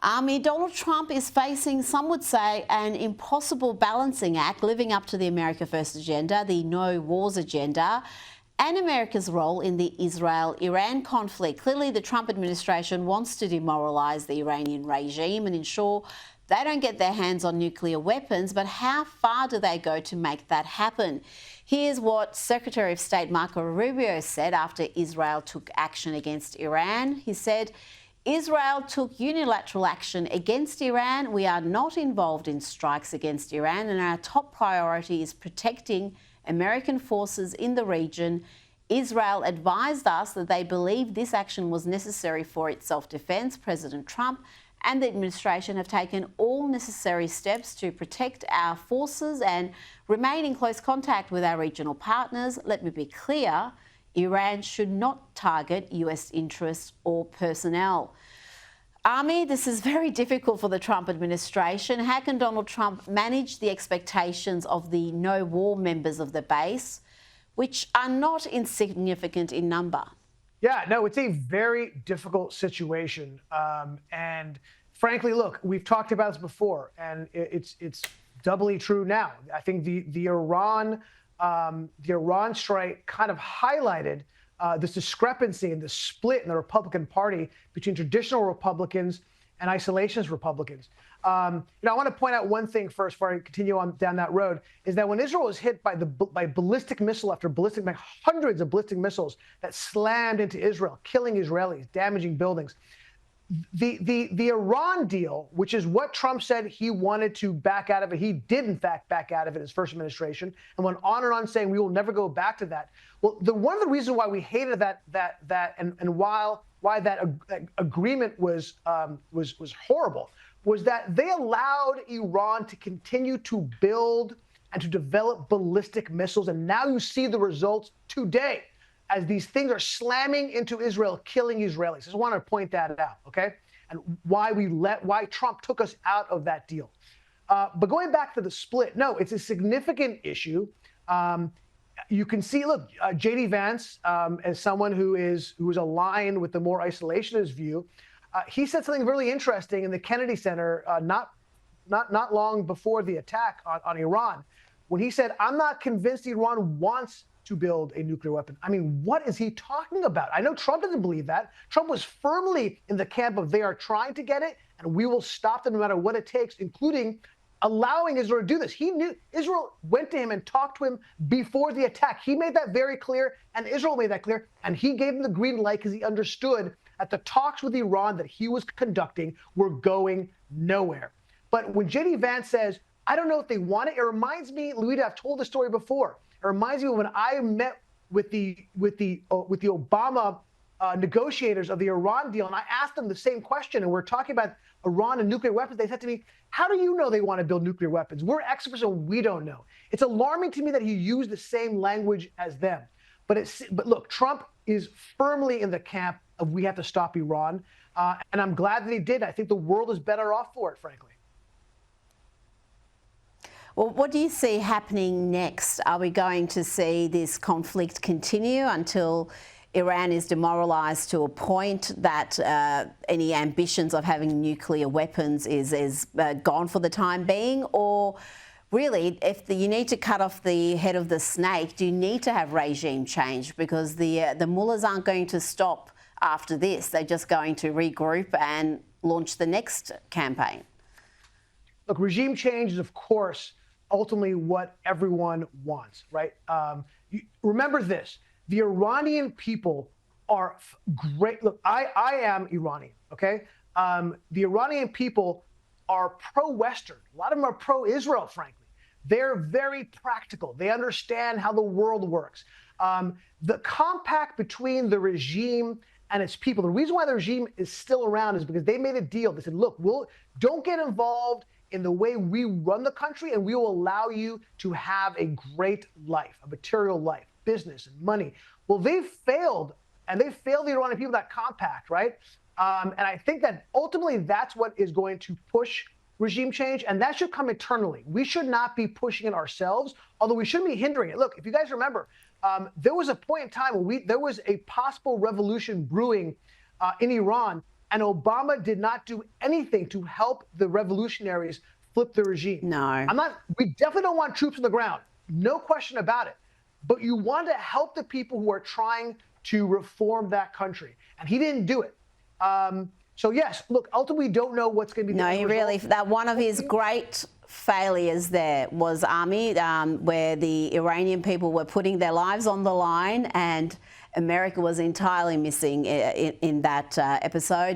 Donald Trump is facing, some would say, an impossible balancing act, living up to the America First agenda, the no wars agenda, and America's role in the Israel-Iran conflict. Clearly, the Trump administration wants to demoralise the Iranian regime and ensure they don't get their hands on nuclear weapons, but how far do they go to make that happen? Here's what Secretary of State Marco Rubio said after Israel took action against Iran. He said, Israel took unilateral action against Iran. We are not involved in strikes against Iran, and our top priority is protecting American forces in the region. Israel advised us that they believe this action was necessary for its self-defense. President Trump and the administration have taken all necessary steps to protect our forces and remain in close contact with our regional partners. Let me be clear, Iran should not target US interests or personnel. This is very difficult for the Trump administration. How can Donald Trump manage the expectations of the no-war members of the base, which are not insignificant in number? Yeah, no, it's a very difficult situation. And frankly, look, we've talked about this before, and it's doubly true now. I think the Iran strike kind of highlighted this discrepancy and the split in the Republican Party between traditional Republicans and isolationist Republicans. I want to point out one thing first before I continue on down that road, is that when Israel was hit by ballistic missile after ballistic, like hundreds of ballistic missiles that slammed into Israel, killing Israelis, damaging buildings, the Iran deal, which is what Trump said he wanted to back out of it, he did in fact back out of it in his first administration, and went on saying we will never go back to that. Well, one of the reasons why we hated that and why that agreement was horrible was that they allowed Iran to continue to build and to develop ballistic missiles, and now you see the results today as these things are slamming into Israel, killing Israelis. I just want to point that out, okay? And why Trump took us out of that deal. But going back to the split, no, it's a significant issue. You can see, look, J.D. Vance, as someone who is aligned with the more isolationist view, he said something really interesting in the Kennedy Center not long before the attack on Iran, when he said, I'm not convinced Iran wants to build a nuclear weapon. I mean, what is he talking about? I know Trump doesn't believe that. Trump was firmly in the camp of they are trying to get it, and we will stop them no matter what it takes, including allowing Israel to do this. He knew Israel went to him and talked to him before the attack. He made that very clear, and Israel made that clear, and he gave him the green light because he understood that the talks with Iran that he was conducting were going nowhere. But when J.D. Vance says, I don't know if they want it, it reminds me, Louita, I've told the story before. It reminds me of when I met with the Obama negotiators of the Iran deal, and I asked them the same question, and we're talking about Iran and nuclear weapons. They said to me, how do you know they want to build nuclear weapons? We're experts and we don't know. It's alarming to me that he used the same language as them. But look, Trump is firmly in the camp of we have to stop Iran, and I'm glad that he did. I think the world is better off for it, frankly. Well, what do you see happening next? Are we going to see this conflict continue until Iran is demoralised to a point that any ambitions of having nuclear weapons is gone for the time being? Or really, if you need to cut off the head of the snake, do you need to have regime change? Because the mullahs aren't going to stop after this. They're just going to regroup and launch the next campaign. Look, regime change is, of course, ultimately what everyone wants, right? Remember this. The Iranian people are great. Look, I am Iranian, okay? The Iranian people are pro-Western. A lot of them are pro-Israel, frankly. They're very practical. They understand how the world works. The compact between the regime and its people, the reason why the regime is still around is because they made a deal. They said, look, don't get involved in the way we run the country, and we will allow you to have a great life, a material life, business and money. Well, they failed, and they failed the Iranian people, that compact, right? And I think that ultimately that's what is going to push regime change, and that should come internally. We should not be pushing it ourselves, although we shouldn't be hindering it. Look, if you guys remember, there was a point in time when there was a possible revolution brewing in Iran And Obama did not do anything to help the revolutionaries flip the regime. No. We definitely don't want troops on the ground. No question about it. But you want to help the people who are trying to reform that country. And he didn't do it. So yes, look, ultimately we don't know what's going to be the end result. That one of his great failures there was Army, where the Iranian people were putting their lives on the line, and America was entirely missing in that episode.